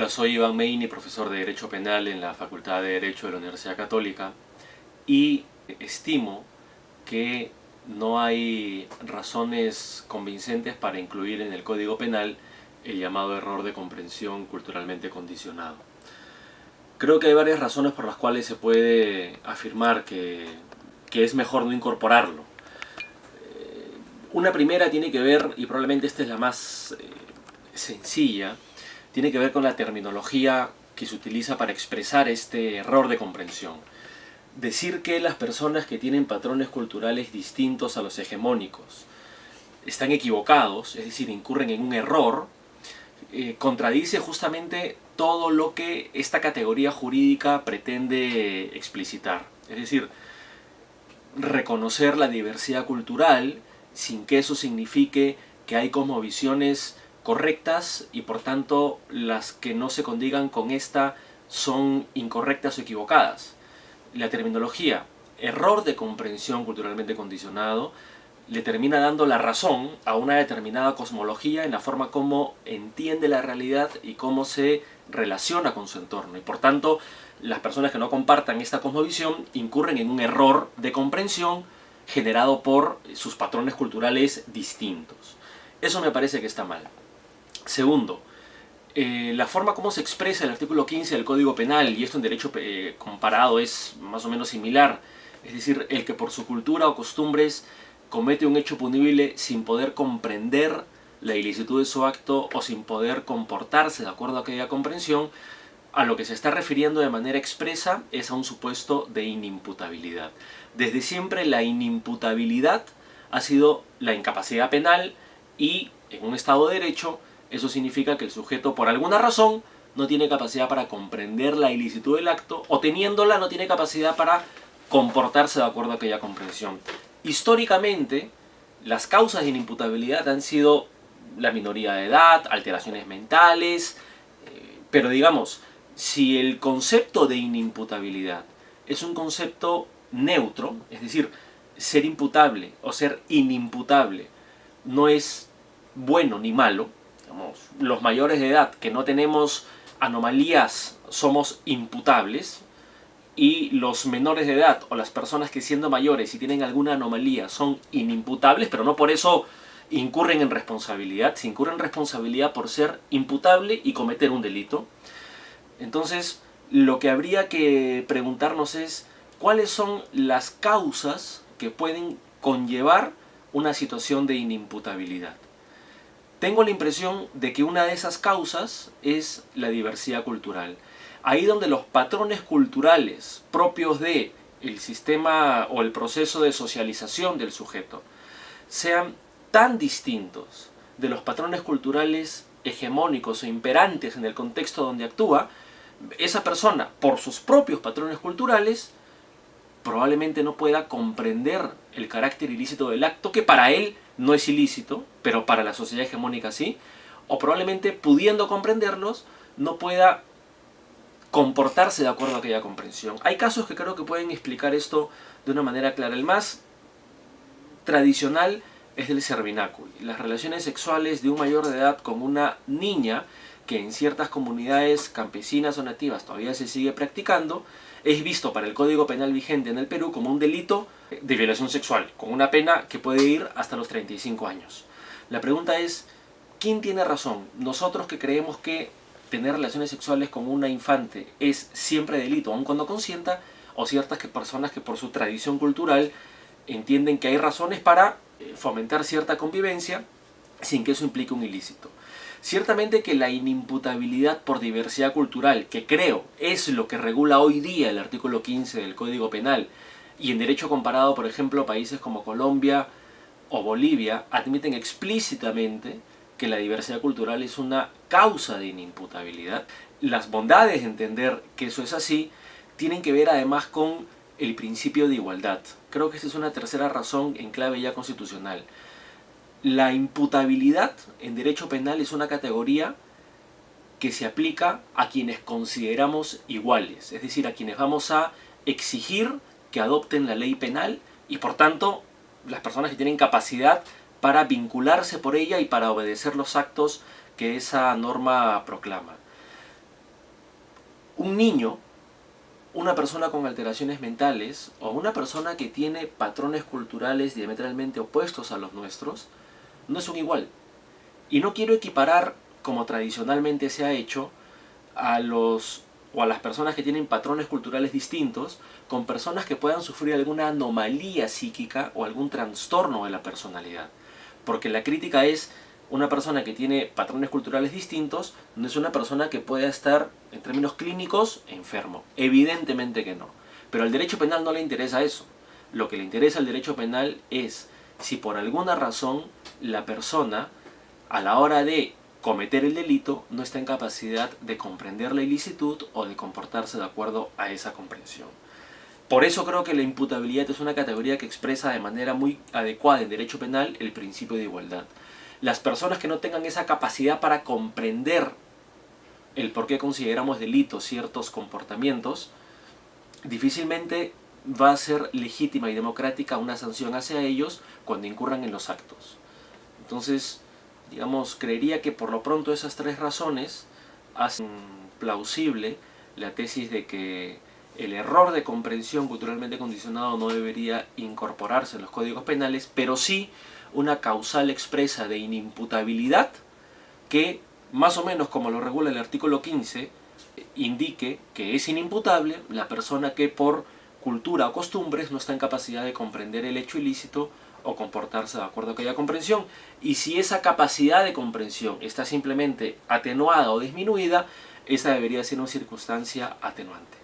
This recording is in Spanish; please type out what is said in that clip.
Hola, soy Iván Meini, profesor de Derecho Penal en la Facultad de Derecho de la Universidad Católica, y estimo que no hay razones convincentes para incluir en el Código Penal el llamado error de comprensión culturalmente condicionado. Creo que hay varias razones por las cuales se puede afirmar que es mejor no incorporarlo. Una primera tiene que ver, y probablemente esta es la más sencilla, tiene que ver con la terminología que se utiliza para expresar este error de comprensión. Decir que las personas que tienen patrones culturales distintos a los hegemónicos están equivocados, es decir, incurren en un error, contradice justamente todo lo que esta categoría jurídica pretende explicitar. Es decir, reconocer la diversidad cultural sin que eso signifique que hay cosmovisiones correctas y por tanto las que no se condigan con esta son incorrectas o equivocadas. La terminología error de comprensión culturalmente condicionado le termina dando la razón a una determinada cosmología en la forma como entiende la realidad y cómo se relaciona con su entorno. Y por tanto, las personas que no compartan esta cosmovisión incurren en un error de comprensión generado por sus patrones culturales distintos. Eso me parece que está mal. Segundo, la forma como se expresa el artículo 15 del Código Penal, y esto en derecho comparado es más o menos similar, es decir, el que por su cultura o costumbres comete un hecho punible sin poder comprender la ilicitud de su acto o sin poder comportarse de acuerdo a aquella comprensión, a lo que se está refiriendo de manera expresa es a un supuesto de inimputabilidad. Desde siempre la inimputabilidad ha sido la incapacidad penal y en un Estado de Derecho eso significa que el sujeto por alguna razón no tiene capacidad para comprender la ilicitud del acto o teniéndola no tiene capacidad para comportarse de acuerdo a aquella comprensión. Históricamente las causas de inimputabilidad han sido la minoría de edad, alteraciones mentales, pero digamos, si el concepto de inimputabilidad es un concepto neutro, es decir, ser imputable o ser inimputable no es bueno ni malo, digamos, los mayores de edad que no tenemos anomalías somos imputables, y los menores de edad o las personas que siendo mayores y tienen alguna anomalía son inimputables, pero no por eso incurren en responsabilidad, se incurre en responsabilidad por ser imputable y cometer un delito. Entonces, lo que habría que preguntarnos es cuáles son las causas que pueden conllevar una situación de inimputabilidad. Tengo la impresión de que una de esas causas es la diversidad cultural. Ahí donde los patrones culturales propios del sistema o el proceso de socialización del sujeto sean tan distintos de los patrones culturales hegemónicos o imperantes en el contexto donde actúa, esa persona, por sus propios patrones culturales, probablemente no pueda comprender el carácter ilícito del acto, que para él no es ilícito, pero para la sociedad hegemónica sí, o probablemente pudiendo comprenderlos, no pueda comportarse de acuerdo a aquella comprensión. Hay casos que creo que pueden explicar esto de una manera clara. El más tradicional es el cervináculo, las relaciones sexuales de un mayor de edad con una niña que en ciertas comunidades campesinas o nativas todavía se sigue practicando, es visto para el Código Penal vigente en el Perú como un delito de violación sexual, con una pena que puede ir hasta los 35 años. La pregunta es, ¿quién tiene razón? ¿Nosotros que creemos que tener relaciones sexuales con una infante es siempre delito, aun cuando consienta, o ciertas personas que por su tradición cultural entienden que hay razones para fomentar cierta convivencia sin que eso implique un ilícito? Ciertamente que la inimputabilidad por diversidad cultural, que creo es lo que regula hoy día el artículo 15 del Código Penal, y en derecho comparado, por ejemplo, países como Colombia o Bolivia admiten explícitamente que la diversidad cultural es una causa de inimputabilidad. Las bondades de entender que eso es así tienen que ver además con el principio de igualdad. Creo que esta es una tercera razón en clave ya constitucional. La imputabilidad en derecho penal es una categoría que se aplica a quienes consideramos iguales, es decir, a quienes vamos a exigir que adopten la ley penal y por tanto las personas que tienen capacidad para vincularse por ella y para obedecer los actos que esa norma proclama. Un niño, una persona con alteraciones mentales o una persona que tiene patrones culturales diametralmente opuestos a los nuestros, no son igual. Y no quiero equiparar, como tradicionalmente se ha hecho, a las personas que tienen patrones culturales distintos con personas que puedan sufrir alguna anomalía psíquica o algún trastorno de la personalidad. Porque la crítica es, una persona que tiene patrones culturales distintos no es una persona que pueda estar, en términos clínicos, enfermo. Evidentemente que no. Pero al derecho penal no le interesa eso. Lo que le interesa al derecho penal es si por alguna razón la persona, a la hora de cometer el delito, no está en capacidad de comprender la ilicitud o de comportarse de acuerdo a esa comprensión. Por eso creo que la imputabilidad es una categoría que expresa de manera muy adecuada en derecho penal el principio de igualdad. Las personas que no tengan esa capacidad para comprender el por qué consideramos delitos ciertos comportamientos, difícilmente va a ser legítima y democrática una sanción hacia ellos cuando incurran en los actos. Entonces, digamos, creería que por lo pronto esas tres razones hacen plausible la tesis de que el error de comprensión culturalmente condicionado no debería incorporarse en los códigos penales, pero sí una causal expresa de inimputabilidad que, más o menos como lo regula el artículo 15, indique que es inimputable la persona que por cultura o costumbres no está en capacidad de comprender el hecho ilícito o comportarse de acuerdo a aquella comprensión. Y si esa capacidad de comprensión está simplemente atenuada o disminuida, esa debería ser una circunstancia atenuante.